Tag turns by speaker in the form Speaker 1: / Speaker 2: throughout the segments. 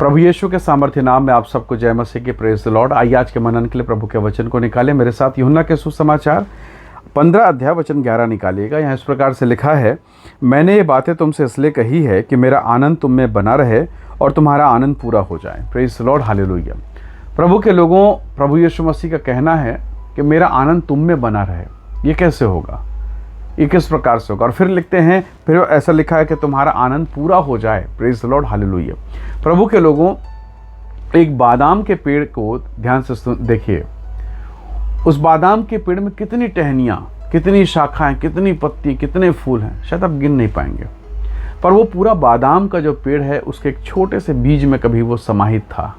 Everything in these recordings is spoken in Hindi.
Speaker 1: प्रभु यीशु के सामर्थ्य नाम में आप सबको जय मसीह की, प्रेज द लॉर्ड। आइए आज के मनन के लिए प्रभु के वचन को निकालें। मेरे साथ यूहन्ना के सुसमाचार 15 अध्याय वचन 11 निकालिएगा। यहाँ इस प्रकार से लिखा है, मैंने ये बातें तुमसे इसलिए कही है कि मेरा आनंद तुम में बना रहे और तुम्हारा आनंद पूरा हो जाए। Praise the Lord, hallelujah. प्रभु के लोगों, प्रभु यीशु मसीह का कहना है कि मेरा आनंद तुम में बना रहे। ये कैसे होगा, ये किस प्रकार से होगा? और फिर लिखते हैं, फिर ऐसा लिखा है कि तुम्हारा आनंद पूरा हो जाए। Praise the Lord, hallelujah. प्रभु के लोगों, एक बादाम के पेड़ को ध्यान से देखिए। उस बादाम के पेड़ में कितनी टहनियाँ, कितनी शाखाएं, कितनी पत्ती, कितने फूल हैं, शायद आप गिन नहीं पाएंगे। पर वो पूरा बादाम का जो पेड़ है, उसके एक छोटे से बीज में कभी वो समाहित था।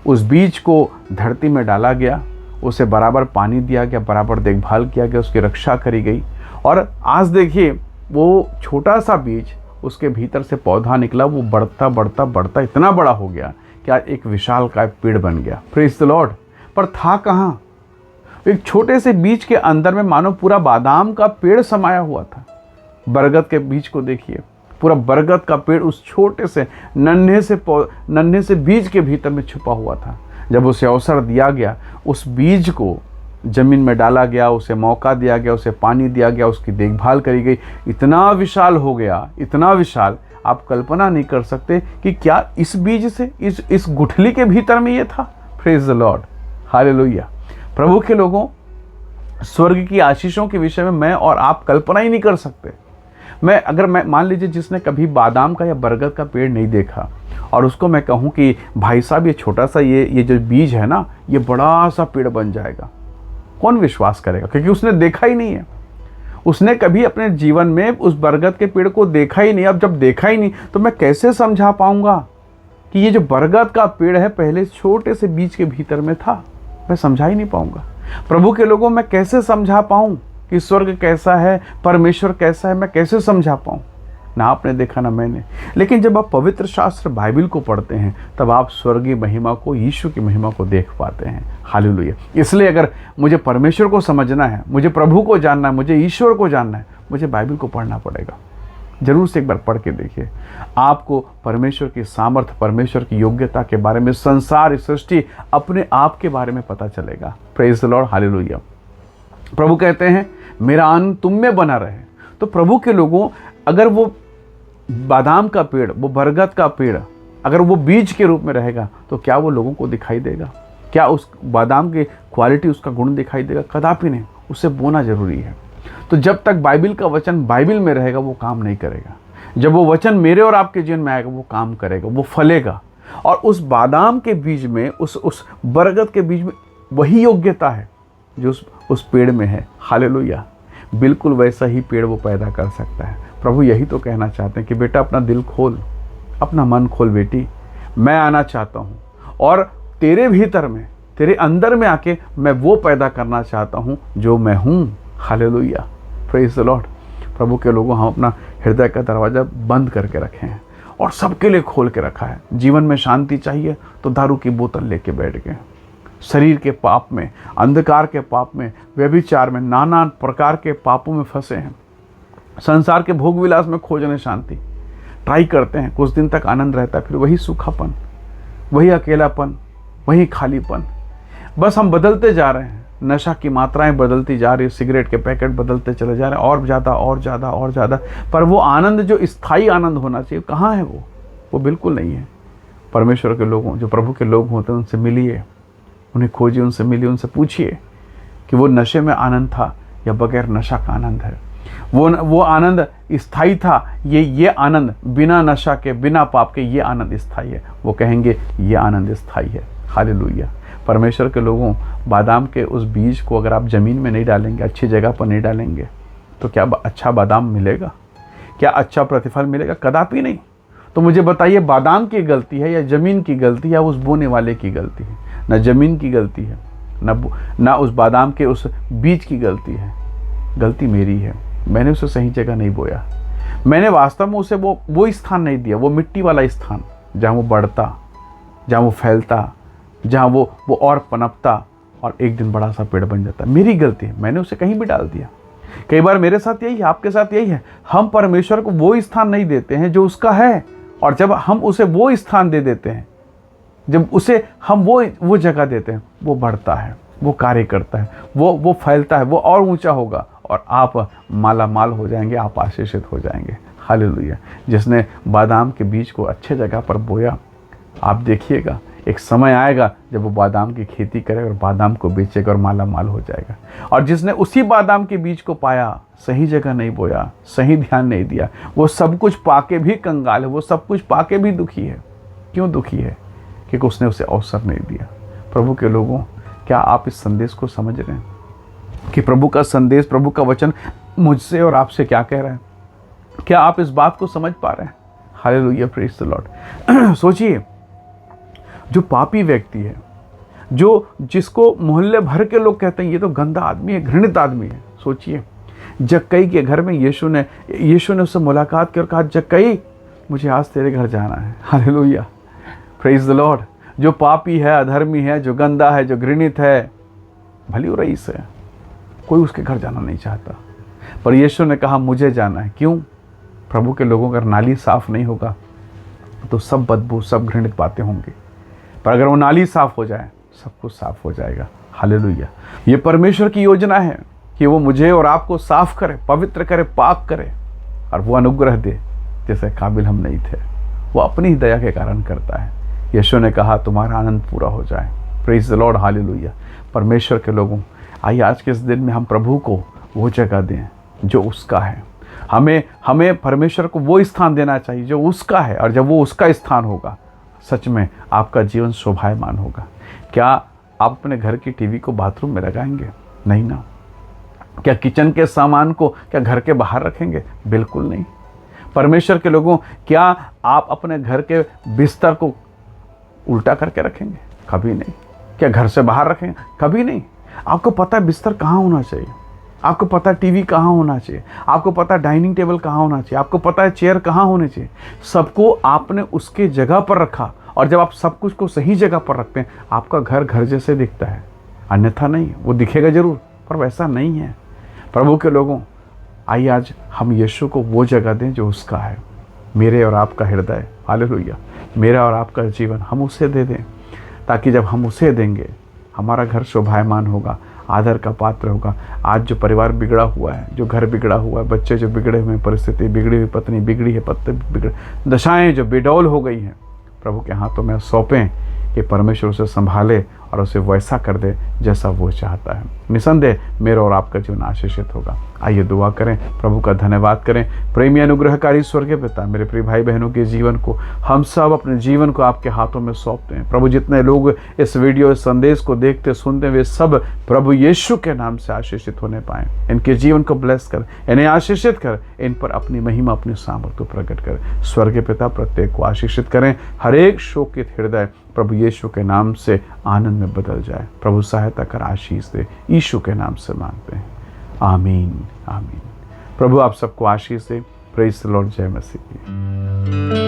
Speaker 1: उस बीज को धरती में डाला गया, उसे बराबर पानी दिया गया, बराबर देखभाल किया गया, उसकी रक्षा करी गई। और आज देखिए, वो छोटा सा बीज, उसके भीतर से पौधा निकला, वो बढ़ता बढ़ता बढ़ता इतना बड़ा हो गया कि आज एक विशालकाय पेड़ बन गया। Praise the Lord. पर था कहाँ? एक छोटे से बीज के अंदर में मानो पूरा बादाम का पेड़ समाया हुआ था। बरगद के बीज को देखिए, पूरा बरगद का पेड़ उस छोटे से नन्हे से बीज के भीतर में छुपा हुआ था। जब उसे अवसर दिया गया, उस बीज को जमीन में डाला गया, उसे मौका दिया गया, उसे पानी दिया गया, उसकी देखभाल करी गई, इतना विशाल हो गया, इतना विशाल, आप कल्पना नहीं कर सकते कि क्या इस बीज से, इस गुठली के भीतर में ये था। Praise the Lord, hallelujah. प्रभु के लोगों, स्वर्ग की आशीषों के विषय में मैं और आप कल्पना ही नहीं कर सकते। मैं मान लीजिए, जिसने कभी बादाम का या बरगद का पेड़ नहीं देखा और उसको मैं कहूँ कि भाई साहब, ये छोटा सा ये जो बीज है ना, ये बड़ा सा पेड़ बन जाएगा, कौन विश्वास करेगा? क्योंकि उसने देखा ही नहीं है। उसने कभी अपने जीवन में उस बरगद के पेड़ को देखा ही नहीं। अब जब देखा ही नहीं तो मैं कैसे समझा पाऊंगा कि ये जो बरगद का पेड़ है पहले छोटे से बीज के भीतर में था? मैं समझा ही नहीं पाऊंगा। प्रभु के लोगों, मैं कैसे समझा पाऊं कि स्वर्ग कैसा है, परमेश्वर कैसा है? मैं कैसे समझा पाऊं? ना आपने देखा ना मैंने। लेकिन जब आप पवित्र शास्त्र बाइबल को पढ़ते हैं, तब आप स्वर्गीय महिमा को, यीशु की महिमा को देख पाते हैं। हालेलुया। इसलिए अगर मुझे परमेश्वर को समझना है, मुझे प्रभु को जानना है, मुझे ईश्वर को जानना है, मुझे बाइबल को पढ़ना पड़ेगा। जरूर से एक बार पढ़ के देखिए, आपको परमेश्वर की सामर्थ, परमेश्वर की योग्यता के बारे में, संसार, सृष्टि, अपने आप के बारे में पता चलेगा। Praise the Lord, hallelujah. प्रभु कहते हैं, मेरा आनंद तुम में बना रहे। तो प्रभु के लोगों, अगर वो बादाम का पेड़, वो बरगद का पेड़, अगर वो बीज के रूप में रहेगा, तो क्या वो लोगों को दिखाई देगा? क्या उस बादाम की क्वालिटी, उसका गुण दिखाई देगा? कदापि नहीं। उसे बोना जरूरी है। तो जब तक बाइबल का वचन बाइबल में रहेगा, वो काम नहीं करेगा। जब वो वचन मेरे और आपके जीवन में आएगा, वो काम करेगा, वो फलेगा। और उस बादाम के बीज में, उस बरगद के बीज में वही योग्यता है जो उस पेड़ में है। हालेलुया। बिल्कुल वैसा ही पेड़ वो पैदा कर सकता है। प्रभु यही तो कहना चाहते हैं कि बेटा, अपना दिल खोल, अपना मन खोल बेटी, मैं आना चाहता हूँ और तेरे भीतर में, तेरे अंदर में आके मैं वो पैदा करना चाहता हूँ जो मैं हूँ। Hallelujah, praise the Lord. प्रभु के लोगों, हम अपना हृदय का दरवाज़ा बंद करके रखे हैं और सबके लिए खोल के रखा है। जीवन में शांति चाहिए तो दारू की बोतल लेके बैठ गए। शरीर के पाप में, अंधकार के पाप में, व्यभिचार में, नाना प्रकार के पापों में फंसे हैं। संसार के भोग विलास में खोजने शांति ट्राई करते हैं। कुछ दिन तक आनंद रहता है, फिर वही सूखापन, वही अकेलापन, वही खालीपन। बस हम बदलते जा रहे हैं, नशा की मात्राएं बदलती जा रही है, सिगरेट के पैकेट बदलते चले जा रहे हैं, और ज़्यादा और ज़्यादा और ज़्यादा। पर वो आनंद जो स्थायी आनंद होना चाहिए, कहाँ है वो बिल्कुल नहीं है। परमेश्वर के लोगों, जो प्रभु के लोग होते हैं, उनसे मिलिए, उन्हें खोजिए, उनसे मिलिए, उनसे पूछिए कि वो नशे में आनंद था या बगैर नशा का आनंद है। वो आनंद स्थायी था, ये आनंद बिना नशा के, बिना पाप के, ये आनंद स्थायी है। वो कहेंगे ये आनंद स्थायी है। हालेलुया। परमेश्वर के लोगों, बादाम के उस बीज को अगर आप ज़मीन में नहीं डालेंगे, अच्छी जगह पर नहीं डालेंगे, तो क्या अच्छा बादाम मिलेगा? क्या अच्छा प्रतिफल मिलेगा? कदापि नहीं। तो मुझे बताइए, बादाम की गलती है या ज़मीन की गलती है या उस बोने वाले की गलती है? ना ज़मीन की गलती है, ना उस बादाम के उस बीज की गलती है। गलती मेरी है। मैंने उसे सही जगह नहीं बोया। मैंने वास्तव में उसे वो स्थान नहीं दिया, वो मिट्टी वाला स्थान जहाँ वो बढ़ता, जहाँ वो फैलता, जहाँ वो और पनपता और एक दिन बड़ा सा पेड़ बन जाता। मेरी गलती है, मैंने उसे कहीं भी डाल दिया। कई बार मेरे साथ यही है, आपके साथ यही है। हम परमेश्वर को वो स्थान नहीं देते हैं जो उसका है, और जब हम उसे वो स्थान दे देते हैं जब उसे हम वो जगह देते हैं, वो बढ़ता है, वो कार्य करता है, वो फैलता है, वो और ऊंचा होगा और आप माला माल हो जाएंगे, आप आशीषित हो जाएंगे। हालेलुया। जिसने बादाम के बीज को अच्छे जगह पर बोया, आप देखिएगा एक समय आएगा जब वो बादाम की खेती करेगा और बादाम को बेचेगा और माला माल हो जाएगा। और जिसने उसी बादाम के बीज को पाया, सही जगह नहीं बोया, सही ध्यान नहीं दिया, वो सब कुछ पाके भी कंगाल है, वो सब कुछ पाके भी दुखी है। क्यों दुखी है? क्योंकि उसने उसे अवसर नहीं दिया। प्रभु के लोगों, क्या आप इस संदेश को समझ रहे हैं कि प्रभु का संदेश, प्रभु का वचन मुझसे और आपसे क्या कह रहा है? क्या आप इस बात को समझ पा रहे हैं? Hallelujah, praise the Lord. सोचिए, जो पापी व्यक्ति है, जिसको मोहल्ले भर के लोग कहते हैं ये तो गंदा आदमी है, घृणित आदमी है। सोचिए, जक्कई के घर में यीशु ने उससे मुलाकात कर कहा, जक्कई मुझे आज तेरे घर जाना है। Hallelujah, praise the Lord. जो पापी है, अधर्मी है, जो गंदा है, जो घृणित है, भली रईस है, कोई उसके घर जाना नहीं चाहता, पर यीशु ने कहा मुझे जाना है। क्यों? प्रभु के लोगों का नाली साफ नहीं होगा तो सब बदबू, सब घृणित बातें होंगी, पर अगर वो नाली साफ हो जाए, सब कुछ साफ हो जाएगा। हालेलुया। ये परमेश्वर की योजना है कि वो मुझे और आपको साफ करे, पवित्र करे, पाक करे और वो अनुग्रह दे जैसे काबिल हम नहीं थे। वो अपनी ही दया के कारण करता है। यीशु ने कहा तुम्हारा आनंद पूरा हो जाए। Praise the Lord, hallelujah. परमेश्वर के लोगों, आइए आज के इस दिन में हम प्रभु को वो जगह दें जो उसका है। हमें परमेश्वर को वो स्थान देना चाहिए जो उसका है, और जब वो उसका स्थान होगा, सच में आपका जीवन शोभायमान होगा। क्या आप अपने घर की टीवी को बाथरूम में लगाएंगे? नहीं ना। क्या किचन के सामान को क्या घर के बाहर रखेंगे? बिल्कुल नहीं। परमेश्वर के लोगों, क्या आप अपने घर के बिस्तर को उल्टा करके रखेंगे? कभी नहीं। क्या घर से बाहर रखेंगे? कभी नहीं। आपको पता है बिस्तर कहाँ होना चाहिए, आपको पता है टीवी कहाँ होना चाहिए, आपको पता है डाइनिंग टेबल कहाँ होना चाहिए, आपको पता है चेयर कहाँ होने चाहिए। सबको आपने उसके जगह पर रखा, और जब आप सब कुछ को सही जगह पर रखते हैं, आपका घर घर जैसे दिखता है। अन्यथा नहीं, वो दिखेगा जरूर, पर वैसा नहीं है। प्रभु के लोगों, आइए आज हम यीशु को वो जगह दें जो उसका है। मेरे और आपका हृदय, हालेलुया, मेरा और आपका जीवन हम उसे दे दें, ताकि जब हम उसे देंगे हमारा घर शोभायमान होगा, आदर का पात्र होगा। आज जो परिवार बिगड़ा हुआ है, जो घर बिगड़ा हुआ है, बच्चे जो बिगड़े हुए हैं, परिस्थिति बिगड़ी हुई, पत्नी बिगड़ी है, पत्ते बिगड़े, दशाएं जो बेडौल हो गई हैं, प्रभु के हाथों में सौंपें कि परमेश्वर उसे संभाले और उसे वैसा कर दे जैसा वो चाहता है। निसंदेह मेरा और आपका जीवन आशीषित होगा। आइए दुआ करें, प्रभु का धन्यवाद करें। प्रेमी अनुग्रहकारी स्वर्गीय पिता, मेरे प्रिय भाई बहनों के जीवन को, हम सब अपने जीवन को आपके हाथों में सौंपते हैं। प्रभु, जितने लोग इस वीडियो, इस संदेश को देखते सुनते, वे सब प्रभु यीशु के नाम से आशीषित होने पाएं। इनके जीवन को ब्लेस कर, इन्हें आशीषित कर, इन पर अपनी महिमा, अपनी सामर्थ्य प्रकट कर। स्वर्गीय पिता, प्रत्येक को आशीषित करें। हर एक शोकित हृदय प्रभु यीशु के नाम से आनंद में बदल जाए। प्रभु सहायता कर, आशीष दे, यीशु के नाम से मांगते हैं, आमीन, आमीन। प्रभु आप सबको आशीष दे। Praise the Lord. जय मसीह की।